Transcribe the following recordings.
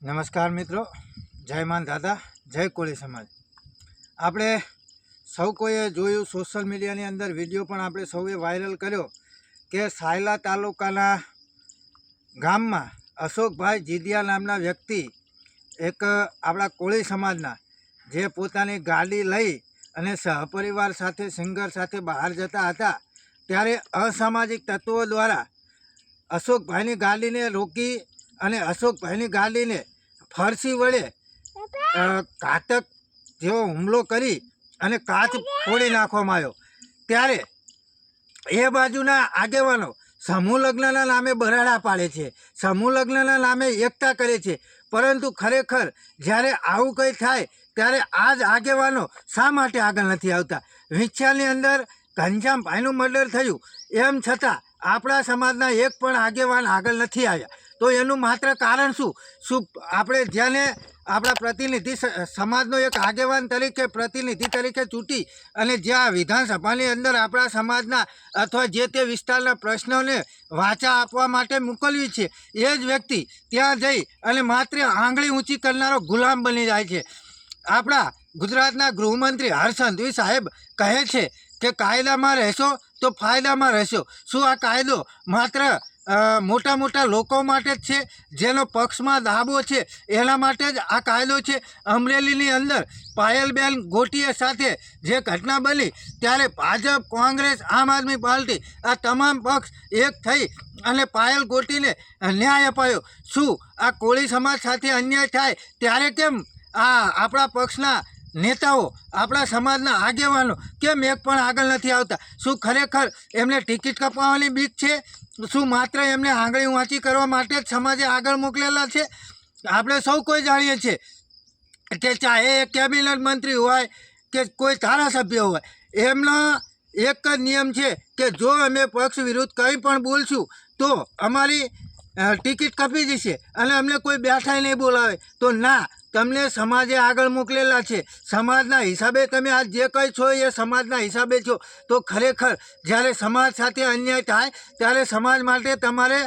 નમસ્કાર મિત્રો, જય માન દાદા, જય કોળી સમાજ। આપણે સૌ કોઈએ જોયું, સોશિયલ મીડિયાની અંદર વિડીયો પણ આપણે સૌએ વાયરલ કર્યો કે સાયલા તાલુકાના ગામમાં અશોકભાઈ જીદિયા નામના વ્યક્તિ, એક આપણા કોળી સમાજના, જે પોતાની ગાડી લઈ અને સહપરિવાર સાથે સિંગર સાથે બહાર જતા હતા, ત્યારે અસામાજિક તત્વો દ્વારા અશોકભાઈની ગાડીને રોકી અને અશોકભાઈની ગાડીને ફરસી વડે ઘાતક જેવો હુમલો કરી અને કાચ ફોડી નાખવામાં આવ્યો। ત્યારે એ બાજુના આગેવાનો સમૂહ લગ્નના નામે બરાડા પાડે છે, સમૂહ લગ્નના નામે એકતા કરે છે, પરંતુ ખરેખર જ્યારે આવું કંઈ થાય ત્યારે આ જ આગેવાનો શા માટે આગળ નથી આવતા? વિંછિયાની અંદર ઘનશ્યામભાઈનું મર્ડર થયું, એમ છતાં આપણા સમાજના એક પણ આગેવાન આગળ નથી આવ્યા। તો એનું માત્ર કારણ શું આપણે જેને આપણા પ્રતિનિધિ સમાજનો એક આગેવાન તરીકે, પ્રતિનિધિ તરીકે ચૂંટી અને જ્યાં વિધાનસભાની અંદર આપણા સમાજના અથવા જે તે વિસ્તારના પ્રશ્નોને વાચા આપવા માટે મોકલવી છે, એ જ વ્યક્તિ ત્યાં જઈ અને માત્ર આંગળી ઊંચી કરનારો ગુલામ બની જાય છે। આપણા ગુજરાતના ગૃહમંત્રી હર્ષ સંઘવી સાહેબ કહે છે કે કાયદામાં રહેશો તો ફાયદામાં રહેશો। શું આ કાયદો માત્ર મોટા મોટા લોકો માટે જ છે, જેનો પક્ષમાં દાબો છે એના માટે જ આ કાયદો છે? અમરેલીની અંદર પાયલબેન ગોટીએ સાથે જે ઘટના બની, ત્યારે ભાજપ, કોંગ્રેસ, આમ આદમી પાર્ટી આ તમામ પક્ષ એક થઈ અને પાયલ ગોટીને ન્યાય અપાયો। શું આ કોળી સમાજ સાથે અન્યાય થાય ત્યારે કેમ આ આપણા પક્ષના નેતાઓ, આપણા સમાજના આગેવાનો કેમ એક પણ આગળ નથી આવતા? શું ખરેખર એમને ટિકિટ કપાવવાની બીક છે? શું માત્ર એમને આંગળી ઊંચી કરવા માટે જ સમાજે આગળ મોકલેલા છે? આપણે સૌ કોઈ જાણીએ છીએ કે ચાહે એ કેબિનેટ મંત્રી હોય કે કોઈ ધારાસભ્ય હોય, એમનો એક જ નિયમ છે કે જો અમે પક્ષ વિરુદ્ધ કંઈ પણ બોલશું તો અમારી ટિકિટ કપી જશે અને અમને કોઈ બેઠાય નહીં બોલાવે। તો ના, તમને સમાજે આગળ મોકલેલા છે, સમાજના હિસાબે તમે આજ જે કંઈ છો એ સમાજના હિસાબે છો। તો ખરેખર જ્યારે સમાજ સાથે અન્યાય થાય ત્યારે સમાજ માટે તમારે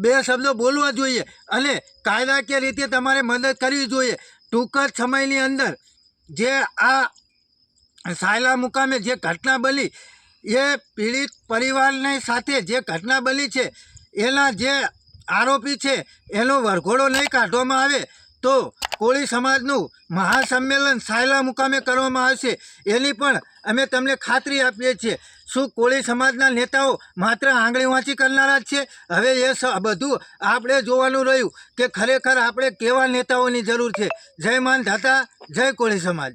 બે શબ્દો બોલવા જોઈએ અને કાયદાકીય રીતે તમારે મદદ કરવી જોઈએ। ટૂંક જ સમયની અંદર જે આ સાયલા મુકામે જે ઘટના બની, એ પીડિત પરિવારની સાથે જે ઘટના બની છે, એના જે આરોપી છે એનો વરઘોડો નહીં કાઢવામાં આવે તો કોળી સમાજનું મહાસંમેલન સાયલા મુકામે કરવામાં આવશે, એની પણ અમે તમને ખાતરી આપીએ છીએ। શું કોળી સમાજના નેતાઓ માત્ર આંગળી વાંચી કરનારા જ છે? હવે એ બધું આપણે જોવાનું રહ્યું કે ખરેખર આપણે કેવા નેતાઓની જરૂર છે। જય માન દાતા, જય કોળી સમાજ।